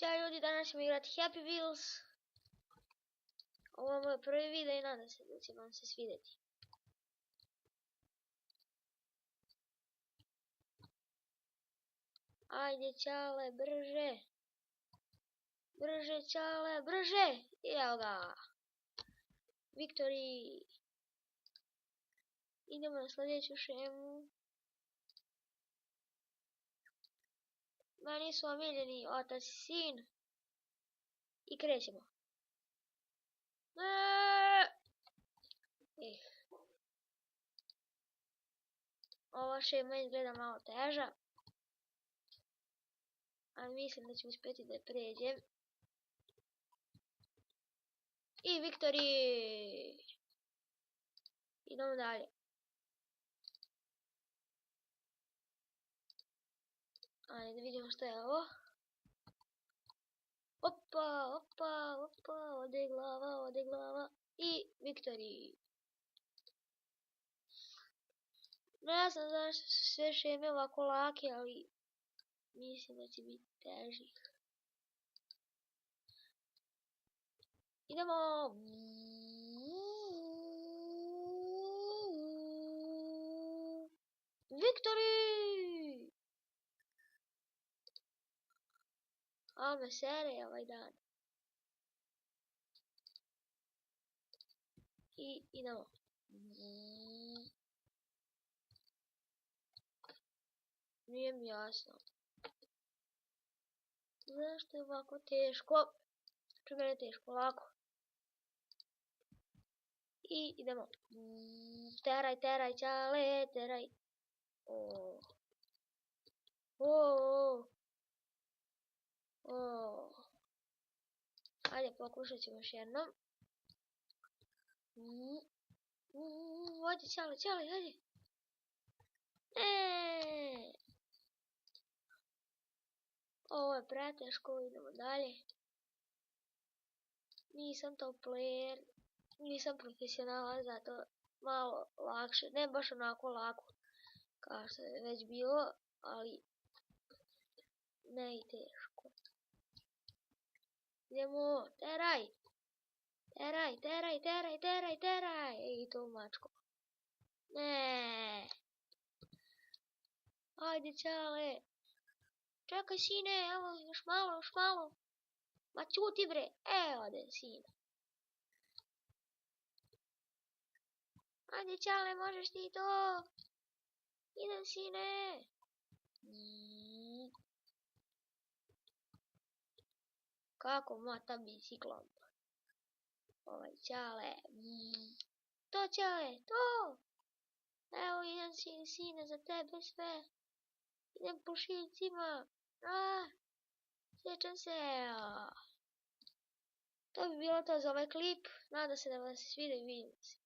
Ćao ljudi, danas ćemo igrati Happy Wheels. Ovo je moj prvi video i nadam se da će vam se svidjeti. Ajde Ćale, brže. Brže Ćale, brže. Evo ga. Victory. Idemo na sljedeću šemu. Meni su omiljeni otac i sin. I krećemo. Ova šema izgleda malo teža. Ali mislim da ću uspjeti da pređem. I Victory! Idemo dalje. Ajde da vidimo što je ovo. Opa, opa, opa, ode glava, ode glava. I Victory! Ne znam zašto su sve šeme ovako lake, ali mislim da će biti teži. Idemo! Victory! A me sere ovaj dan. I idemo. Nije mi jasno. Zašto je ovako teško? Čemu je teško? Lako. I idemo. Teraj, teraj, Ćale, teraj. Ajde, pokušat ćemo još jednom. Ajde, Ćale, Ćale, ajde. Ovo je preteško, idemo dalje. Nisam top player, nisam profesionalac, zato malo lakše, ne baš onako lako kao što je već bilo, ali ne i teško. Idemo, teraj! Teraj, teraj, teraj, teraj, teraj! I to mačko. Ne. Ajde, Ćale. Čekaj, sine, evo, još malo, još malo. Ma ćuti bre, evo ode, sine. Ajde, Ćale, možeš ti to. Idem, sine. Kako mata biciklom. Ovaj, Ćale. To, Ćale, to. Evo, idem, sine, za tebe sve. Idem po šiljcima. Sjećam se. To bi bilo to za ovaj klip. Nadam se da vam se sviđa i vidimo se.